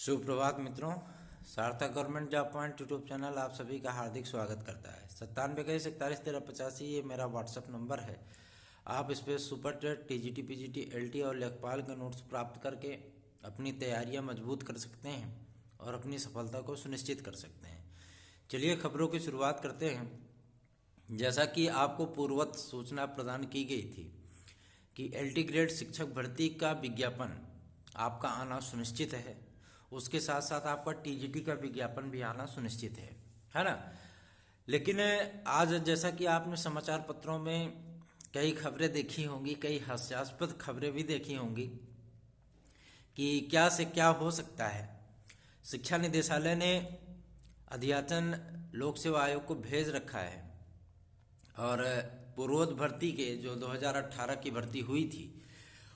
सुप्रभात मित्रों। सार्थक government job point YouTube channel आप सभी का हार्दिक स्वागत करता है। 9721411385 ये मेरा व्हाट्सएप नंबर है। आप इस पर super TET, TGT, PGT, LT और लेखपाल के नोट्स प्राप्त करके अपनी तैयारियां मजबूत कर सकते हैं और अपनी सफलता को सुनिश्चित कर सकते हैं। चलिए खबरों की शुरुआत करते हैं। जैसा कि आपको पूर्ववत सूचना प्रदान की गई थी कि एलटी ग्रेड शिक्षक भर्ती का विज्ञापन आपका आना सुनिश्चित है, उसके साथ साथ आपका टीजीटी का विज्ञापन भी आना सुनिश्चित है ना। लेकिन आज जैसा कि आपने समाचार पत्रों में कई खबरें देखी होंगी, कई हास्यास्पद खबरें भी देखी होंगी कि क्या से क्या हो सकता है। शिक्षा निदेशालय ने अध्याचन लोक सेवा आयोग को भेज रखा है और पूर्वोत्तर भर्ती के जो 2018 की भर्ती हुई थी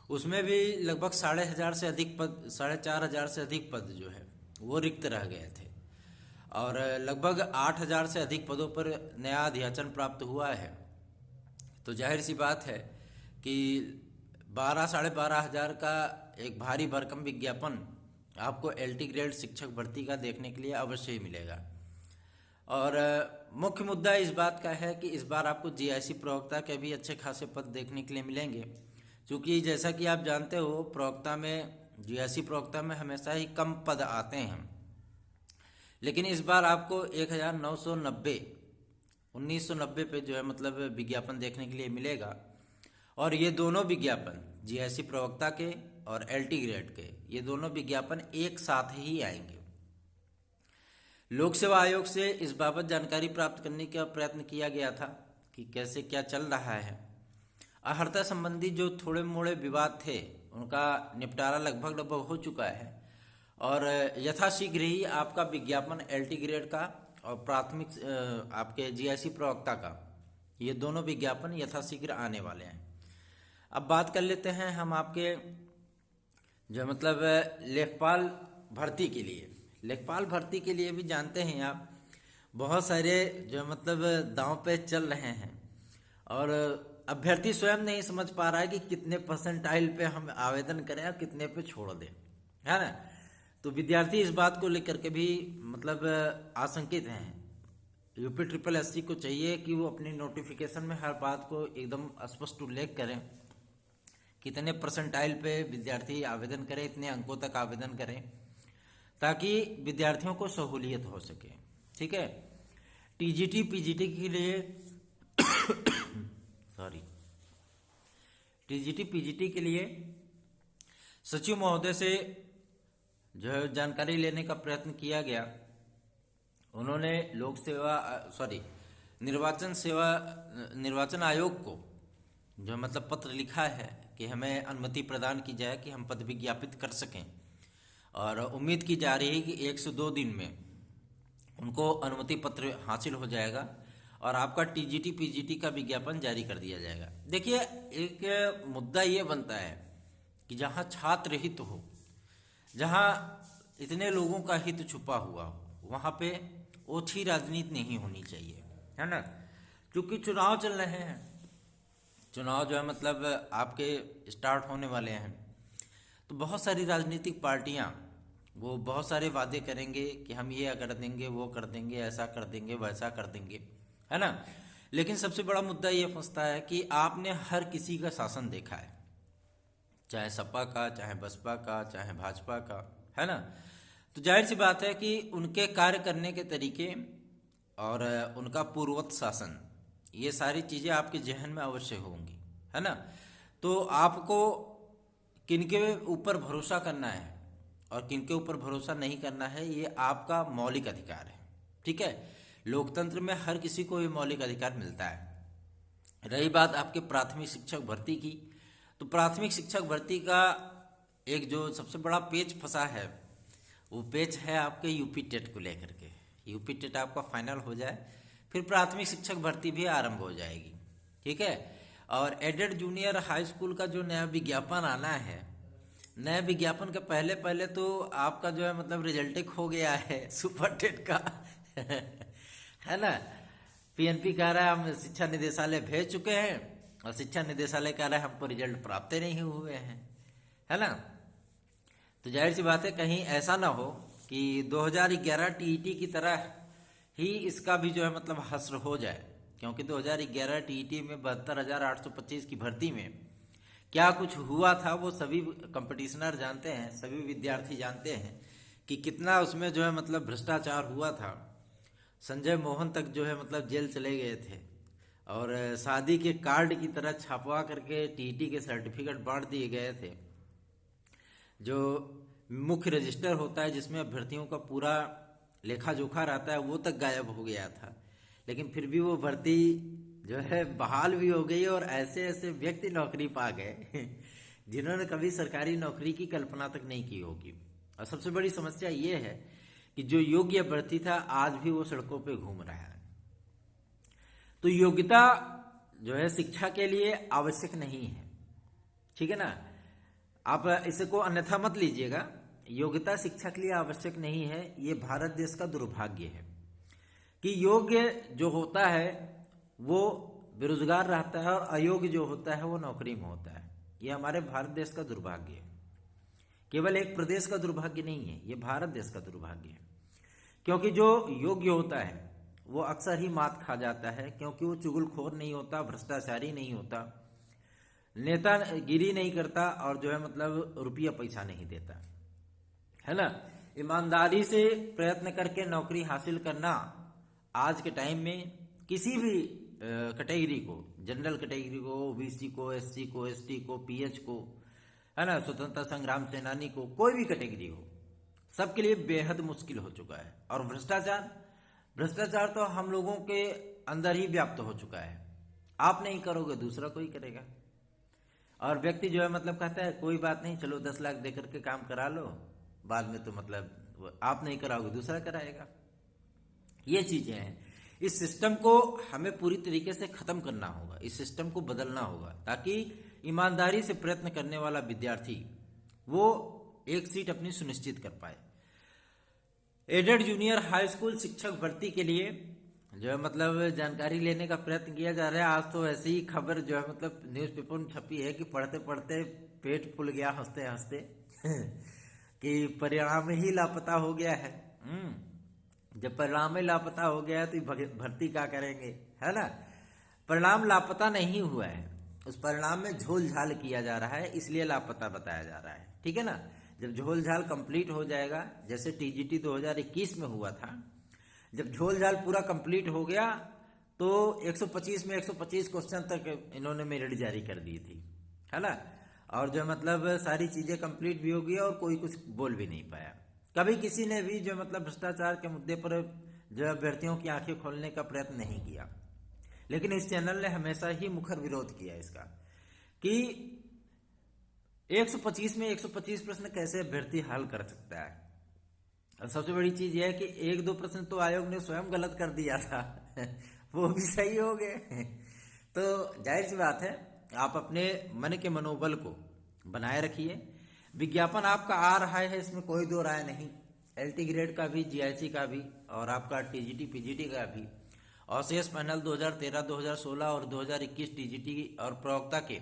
उसमें भी लगभग 4,500 से अधिक पद, 4,500 से अधिक पद जो है वो रिक्त रह गए थे और लगभग 8,000 से अधिक पदों पर नया अध्याचन प्राप्त हुआ है। तो जाहिर सी बात है कि 12,500 का एक भारी भरकम विज्ञापन आपको एलटी ग्रेड शिक्षक भर्ती का देखने के लिए अवश्य ही मिलेगा। और मुख्य मुद्दा इस बात का है कि इस बार आपको जीआईसी प्रवक्ता के भी अच्छे खासे पद देखने के लिए मिलेंगे, क्योंकि जैसा कि आप जानते हो प्रवक्ता में, जीआईसी प्रवक्ता में हमेशा ही कम पद आते हैं। लेकिन इस बार आपको 1990 पे जो है मतलब विज्ञापन देखने के लिए मिलेगा और ये दोनों विज्ञापन जीआईसी प्रवक्ता के और एलटी ग्रेड के, ये दोनों विज्ञापन एक साथ ही आएंगे। लोक सेवा आयोग से इस बाबत जानकारी प्राप्त करने का प्रयत्न किया गया था कि कैसे क्या चल रहा है। अर्हता संबंधी जो थोड़े मोड़े विवाद थे उनका निपटारा लगभग हो चुका है और यथाशीघ्र ही आपका विज्ञापन एलटी ग्रेड का और प्राथमिक आपके जीआईसी प्रवक्ता का, ये दोनों विज्ञापन यथाशीघ्र आने वाले हैं। अब बात कर लेते हैं हम आपके जो मतलब लेखपाल भर्ती के लिए। लेखपाल भर्ती के लिए भी जानते हैं आप बहुत सारे जो मतलब दांव पे चल रहे हैं और अभ्यर्थी स्वयं नहीं समझ पा रहा है कि कितने परसेंटाइल पे हम आवेदन करें और कितने पे छोड़ दें, है ना। तो विद्यार्थी इस बात को लेकर के भी मतलब आशंकित हैं। यूपी ट्रिपल एससी को चाहिए कि वो अपनी नोटिफिकेशन में हर बात को एकदम स्पष्ट उल्लेख करें, कितने परसेंटाइल पे विद्यार्थी आवेदन करें, इतने अंकों तक आवेदन करें, ताकि विद्यार्थियों को सहूलियत हो सके। ठीक है। टीजीटी पीजीटी के लिए टीजीटी पीजीटी के लिए सचिव महोदय से जो है जानकारी लेने का प्रयत्न किया गया। उन्होंने निर्वाचन आयोग को जो मतलब पत्र लिखा है कि हमें अनुमति प्रदान की जाए कि हम पद विज्ञापित कर सकें और उम्मीद की जा रही है कि 1 से 2 दिन में उनको अनुमति पत्र हासिल हो जाएगा और आपका टीजीटी पीजीटी का विज्ञापन जारी कर दिया जाएगा। देखिए, एक मुद्दा ये बनता है कि जहां छात्र हित हो, जहां इतने लोगों का हित छुपा हुआ हो, वहां पे ओछी राजनीति नहीं होनी चाहिए, है ना। क्योंकि चुनाव चल रहे हैं, चुनाव जो है मतलब आपके स्टार्ट होने वाले हैं, तो बहुत सारी राजनीतिक पार्टियां वो बहुत सारे वादे करेंगे कि हम ये कर देंगे, वो कर देंगे, ऐसा कर देंगे, वैसा कर देंगे, है ना। लेकिन सबसे बड़ा मुद्दा ये फंसता है कि आपने हर किसी का शासन देखा है, चाहे सपा का, चाहे बसपा का, चाहे भाजपा का, है ना। तो जाहिर सी बात है कि उनके कार्य करने के तरीके और उनका पूर्ववत शासन, ये सारी चीजें आपके जहन में अवश्य होंगी, है ना। तो आपको किनके ऊपर भरोसा करना है और किनके ऊपर भरोसा नहीं करना है, ये आपका मौलिक अधिकार है। ठीक है। लोकतंत्र में हर किसी को ये मौलिक अधिकार मिलता है। रही बात आपके प्राथमिक शिक्षक भर्ती की, तो प्राथमिक शिक्षक भर्ती का एक जो सबसे बड़ा पेच फंसा है, वो पेच है आपके यूपी टेट को लेकर के। यूपी टेट आपका फाइनल हो जाए, फिर प्राथमिक शिक्षक भर्ती भी आरंभ हो जाएगी। ठीक है। और एडेड जूनियर हाई स्कूल का जो नया विज्ञापन आना है, नए विज्ञापन के पहले पहले तो आपका जो है मतलब रिजल्ट हो गया है सुपर टेट का है ना। पीएनपी कह रहा है हम शिक्षा निदेशालय भेज चुके हैं और शिक्षा निदेशालय कह रहा है हमको रिजल्ट प्राप्त नहीं हुए हैं, है ना। तो जाहिर सी बात है कहीं ऐसा ना हो कि 2011 टीईटी की तरह ही इसका भी जो है मतलब हश्र हो जाए, क्योंकि 2011 टीईटी में 72,825 की भर्ती में क्या कुछ हुआ था वो सभी कंपटीशनर जानते हैं, सभी विद्यार्थी जानते हैं कि कितना उसमें जो है मतलब भ्रष्टाचार हुआ था। संजय मोहन तक जो है मतलब जेल चले गए थे और शादी के कार्ड की तरह छापवा करके टीईटी के सर्टिफिकेट बांट दिए गए थे। जो मुख्य रजिस्टर होता है जिसमें अभ्यर्थियों का पूरा लेखा जोखा रहता है वो तक गायब हो गया था, लेकिन फिर भी वो भर्ती जो है बहाल भी हो गई और ऐसे ऐसे व्यक्ति नौकरी पा गए जिन्होंने कभी सरकारी नौकरी की कल्पना तक नहीं की होगी। और सबसे बड़ी समस्या ये है कि जो योग्य अभ्यर्थी था आज भी वो सड़कों पे घूम रहा है। तो योग्यता जो है शिक्षा के लिए आवश्यक नहीं है, ठीक है ना। आप इसको अन्यथा मत लीजिएगा, योग्यता शिक्षा के लिए आवश्यक नहीं है। ये भारत देश का दुर्भाग्य है कि योग्य जो होता है वो बेरोजगार रहता है और अयोग्य जो होता है वो नौकरी में होता है। ये हमारे भारत देश का दुर्भाग्य है, केवल एक प्रदेश का दुर्भाग्य नहीं है, ये भारत देश का दुर्भाग्य है। क्योंकि जो योग्य होता है वो अक्सर ही मात खा जाता है, क्योंकि वो चुगलखोर नहीं होता, भ्रष्टाचारी नहीं होता, नेतागिरी नहीं करता और जो है मतलब रुपया पैसा नहीं देता, है ना। ईमानदारी से प्रयत्न करके नौकरी हासिल करना आज के टाइम में किसी भी कैटेगरी को, जनरल कैटेगरी को, ओबीसी को, एससी को, एसटी को, पीएच को, है ना, स्वतंत्रता संग्राम सेनानी को, कोई भी कैटेगरी हो, सबके लिए बेहद मुश्किल हो चुका है। और भ्रष्टाचार तो हम लोगों के अंदर ही व्याप्त हो चुका है। आप नहीं करोगे दूसरा कोई करेगा। और व्यक्ति जो है मतलब कहता है कोई बात नहीं, चलो 10 लाख दे करके काम करा लो, बाद में तो मतलब आप नहीं कराओगे दूसरा कराएगा। ये चीजें हैं। इस सिस्टम को हमें पूरी तरीके से खत्म करना होगा, इस सिस्टम को बदलना होगा, ताकि ईमानदारी से प्रयत्न करने वाला विद्यार्थी वो एक सीट अपनी सुनिश्चित कर पाए। एडेड जूनियर हाई स्कूल शिक्षक भर्ती के लिए जो है मतलब जानकारी लेने का प्रयत्न किया जा रहा है। आज तो ऐसी ही खबर जो है मतलब न्यूज़पेपर में छपी है कि पढ़ते पढ़ते पेट फूल गया हंसते हंसते कि परिणाम ही लापता हो गया है। जब परिणाम ही लापता हो गया है तो भर्ती क्या करेंगे, है ना। परिणाम लापता नहीं हुआ है, उस परिणाम में झोल झाल किया जा रहा है, इसलिए लापता बताया जा रहा है, ठीक है ना। जब झोल झाल कंप्लीट हो जाएगा, जैसे टीजीटी 2021 में हुआ था, जब झोल झाल पूरा कंप्लीट हो गया तो 125 में 125 क्वेश्चन तक इन्होंने मेरिट जारी कर दी थी, है ना। और जो मतलब सारी चीजें कंप्लीट भी हो गई और कोई कुछ बोल भी नहीं पाया। कभी किसी ने भी जो मतलब भ्रष्टाचार के मुद्दे पर जो अभ्यर्थियों की आंखें खोलने का प्रयत्न नहीं किया। लेकिन इस चैनल ने हमेशा ही मुखर विरोध किया इसका कि 125 में 125 प्रश्न कैसे अभ्यर्थी हल कर सकता है। और सबसे बड़ी चीज यह है कि 1-2 प्रश्न तो आयोग ने स्वयं गलत कर दिया था वो भी सही हो गए तो जाहिर सी बात है आप अपने मन के मनोबल को बनाए रखिए। विज्ञापन आपका आ रहा है, इसमें कोई दो राय नहीं। एलटी ग्रेड का भी, जीआईसी का भी और आपका टीजीटी पीजीटी का भी, और शेष पैनल 2013, 2016 और 2021 टीजीटी और प्रवक्ता के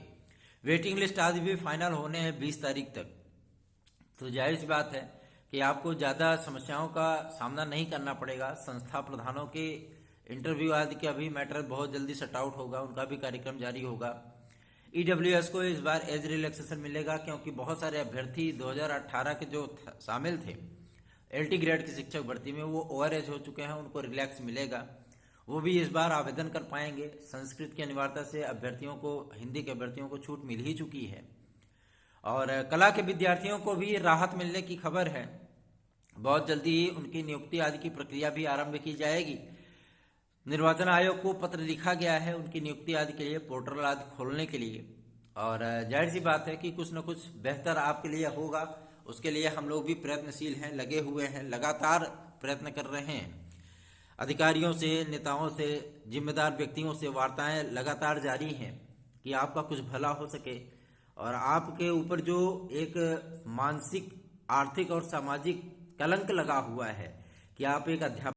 वेटिंग लिस्ट आदि भी फाइनल होने हैं 20 तारीख तक। तो जाहिर सी बात है कि आपको ज़्यादा समस्याओं का सामना नहीं करना पड़ेगा। संस्था प्रधानों के इंटरव्यू आदि का भी मैटर बहुत जल्दी सट आउट होगा, उनका भी कार्यक्रम जारी होगा। ईडब्ल्यूएस को इस बार एज रिलैक्सेशन मिलेगा, क्योंकि बहुत सारे अभ्यर्थी 2018 के जो शामिल थे एलटी ग्रेड की शिक्षक भर्ती में वो ओवर एज हो चुके हैं, उनको रिलैक्स मिलेगा, वो भी इस बार आवेदन कर पाएंगे। संस्कृत की अनिवार्यता से अभ्यर्थियों को, हिंदी के अभ्यर्थियों को छूट मिल ही चुकी है और कला के विद्यार्थियों को भी राहत मिलने की खबर है। बहुत जल्दी ही उनकी नियुक्ति आदि की प्रक्रिया भी आरंभ की जाएगी। निर्वाचन आयोग को पत्र लिखा गया है उनकी नियुक्ति आदि के लिए, पोर्टल आदि खोलने के लिए। और जाहिर सी बात है कि कुछ न कुछ बेहतर आपके लिए होगा, उसके लिए हम लोग भी प्रयत्नशील हैं, लगे हुए हैं, लगातार प्रयत्न कर रहे हैं। अधिकारियों से, नेताओं से, जिम्मेदार व्यक्तियों से वार्ताएं लगातार जारी हैं कि आपका कुछ भला हो सके और आपके ऊपर जो एक मानसिक, आर्थिक और सामाजिक कलंक लगा हुआ है कि आप एक अध्यापक